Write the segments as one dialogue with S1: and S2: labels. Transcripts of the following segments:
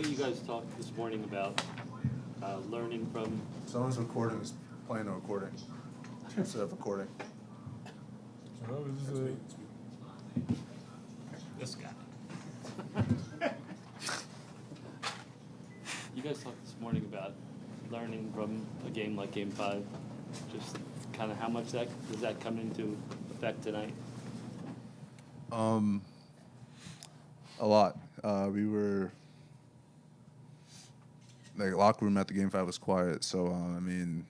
S1: you guys talked this morning about learning from.
S2: Someone's recording is playing a recording instead of recording.
S1: This guy. You guys talked this morning about learning from a game like Game 5. Just kind of how much does that come into effect tonight?
S2: A lot. We were like locker room at the Game 5 was quiet, so I mean,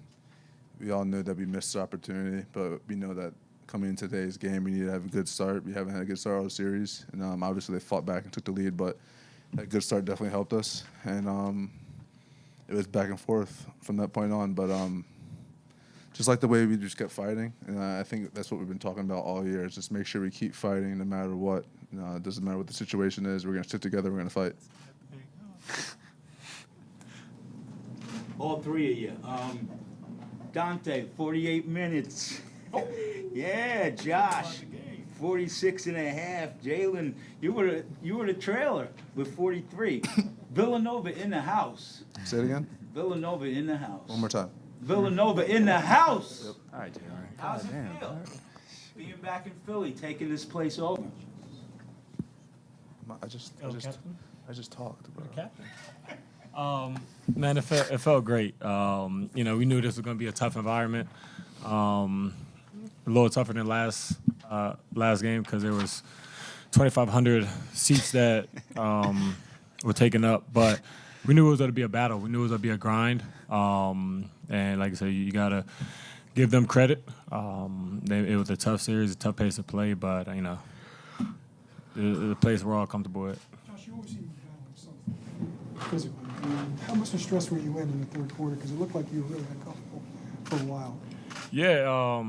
S2: we all knew that we missed the opportunity, but we know that coming into today's game, we need to have a good start. We haven't had a good start all the series, and obviously they fought back and took the lead, but that good start definitely helped us, and it was back and forth from that point on. But just like the way we just kept fighting, and I think that's what we've been talking about all year, is just make sure we keep fighting no matter what. It doesn't matter what the situation is. We're going to stick together. We're going to fight.
S3: All three of you. Donte, 48 minutes. Yeah, Josh, 46 and a half. Jalen, you were the trailer with 43. Villanova in the house.
S2: Say it again?
S3: Villanova in the house.
S2: One more time.
S3: Villanova in the house.
S2: Yep.
S4: All right, Jalen.
S3: How's it feel? Being back in Philly, taking this place over.
S2: I just talked, bro.
S4: Captain. Man, it felt great. We knew this was going to be a tough environment. A little tougher than last game because there was 2,500 seats that were taken up. But we knew it was going to be a battle. We knew it was going to be a grind. And like I said, you got to give them credit. It was a tough series, a tough pace to play, but, the place we're all comfortable with.
S5: Josh, you always seem to be battling something physically. I mean, how much distress were you in the third quarter? Because it looked like you were really uncomfortable for a while.
S4: Yeah,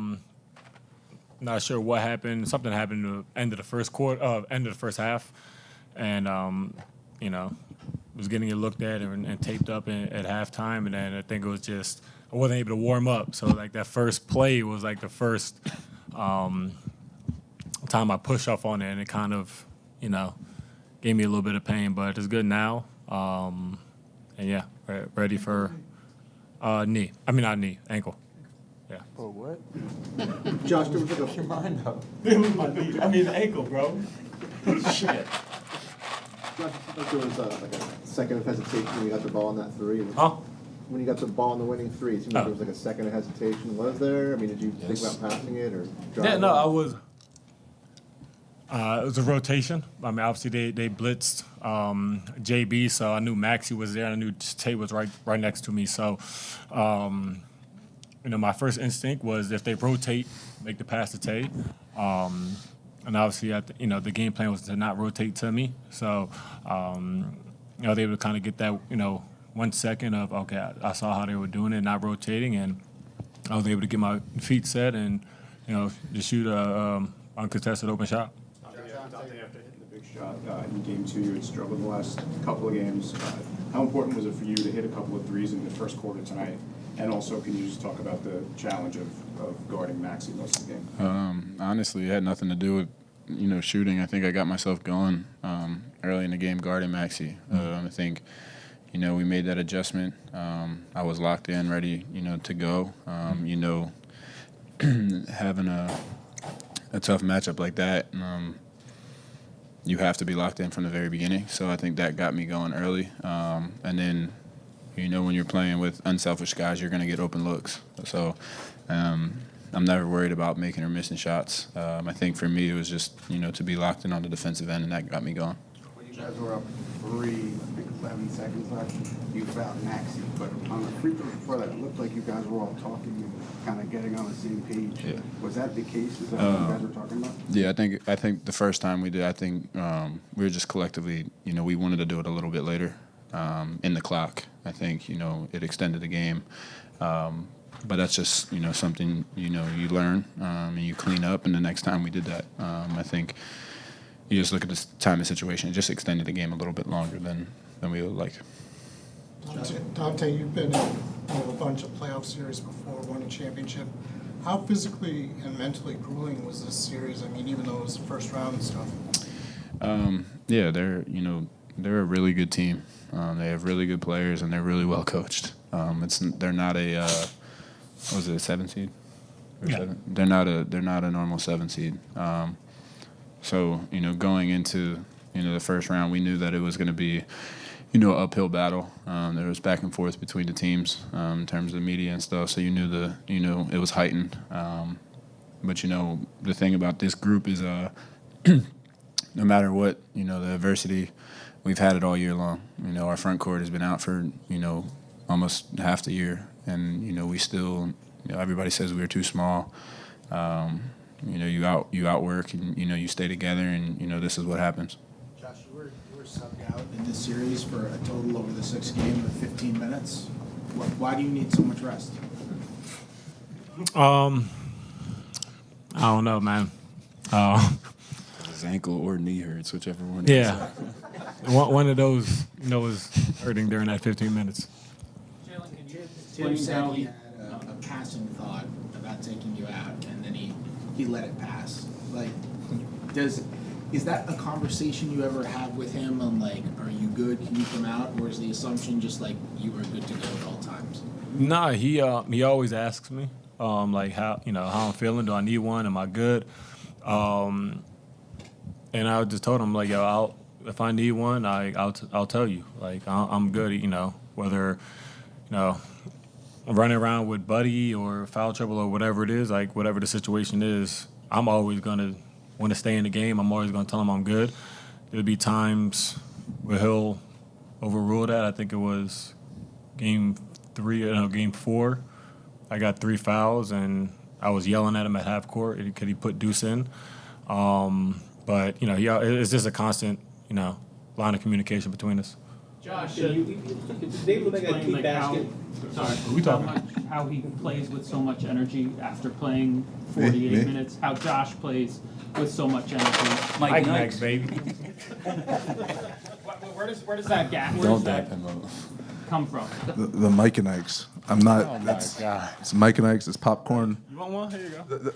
S4: not sure what happened. Something happened at the end of the first quarter, end of the first half, and was getting it looked at and taped up at halftime, and then I think it was just I wasn't able to warm up. So like that first play was like the first time I pushed off on it, and it kind of gave me a little bit of pain, but it's good now. And yeah, ready for knee. I mean not knee, ankle. Yeah.
S2: Oh, what?
S6: Josh, there was like your mind up.
S4: It was my knee. I mean the ankle, bro. Shit.
S6: Josh, it seemed like there was like a second of hesitation when you got the ball on that three.
S4: Huh?
S6: When you got the ball on the winning three, it seemed like there was like a second of hesitation. Was there? I mean, did you think about passing it or driving?
S4: Yeah, no, I was. It was a rotation. I mean, obviously they blitzed JB, so I knew Maxey was there, and I knew Tay was right next to me. So, my first instinct was if they rotate, make the pass to Tay. And obviously, the game plan was to not rotate to me. So, they were able to kind of get that, 1 second of, okay, I saw how they were doing it, not rotating, and I was able to get my feet set and, just shoot a uncontested open shot.
S7: Donte, after hitting the big shot in Game 2, you had struggled the last couple of games. How important was it for you to hit a couple of threes in the first quarter tonight? And also, can you just talk about the challenge of guarding Maxey most of the game?
S8: Honestly, it had nothing to do with, shooting. I think I got myself going early in the game guarding Maxey. I think, we made that adjustment. I was locked in, ready, to go. Having a tough matchup like that, you have to be locked in from the very beginning. So I think that got me going early. And then, when you're playing with unselfish guys, you're going to get open looks. So I'm never worried about making or missing shots. I think for me it was just, to be locked in on the defensive end, and that got me going.
S9: When you guys were up 3, I think 11 seconds left, you fouled Maxey. But on the free throws before that, it looked like you guys were all talking and kind of getting on the same page.
S8: Yeah.
S9: Was that the case? Is that what you guys were talking about?
S8: Yeah, I think the first time we did, we were just collectively, we wanted to do it a little bit later in the clock. I think, it extended the game. But that's just, something, you learn and you clean up. And the next time we did that, I think you just look at the time and situation. It just extended the game a little bit longer than we would like.
S5: Donte, you've been in a bunch of playoff series before, won a championship. How physically and mentally grueling was this series? I mean, even though it was the first round and stuff.
S8: Yeah, they're, they're a really good team. They have really good players, and they're really well coached. They're not a what was it, a 7 seed? Or
S4: Yeah.
S8: 7? They're not a normal 7 seed. So going into the first round, we knew that it was going to be an uphill battle. There was back and forth between the teams in terms of the media and stuff. So you knew it was heightened. But the thing about this group is no matter what the adversity, we've had it all year long. Our front court has been out for almost half the year, and we still everybody says we were too small. You outwork and you stay together, and this is what happens.
S10: Josh, you were subbed out in this series for a total over the 6 games of 15 minutes. Why do you need so much rest?
S4: I don't know, man.
S8: His ankle or knee hurts, whichever one.
S4: Yeah, one of those was hurting during that 15 minutes.
S10: Jalen, can you Tim said he had a passing thought about taking you out, and then he let it pass. Like, is that a conversation you ever have with him on, like, are you good? Can you come out? Or is the assumption just like you were good to go at all times?
S4: Nah, he always asks me like how I'm feeling. Do I need one? Am I good? And I just told him like, yo, if I need one, I'll tell you. Like I'm good. Whether I'm running around with Buddy or foul trouble or whatever it is, like whatever the situation is, I'm always gonna want to stay in the game. I'm always gonna tell him I'm good. There'll be times where he'll overrule that. I think it was game 4. I got 3 fouls, and I was yelling at him at half court. Could he put deuce in? But it's just a constant line of communication between us.
S11: Josh, you able to make a key basket? Sorry,
S4: we talking?
S11: how he plays with so much energy after playing 48
S2: Me?
S11: minutes. How Josh plays with so much energy.
S4: Mike Max, baby.
S11: Where does that gap? Where
S8: Don't
S11: does
S8: dap
S11: that
S8: him up.
S11: come from?
S2: The Mike and Ike's. I'm not.
S8: Oh my
S2: it's,
S8: God.
S2: it's Mike and Ike's. It's popcorn.
S4: You want one? Here you go.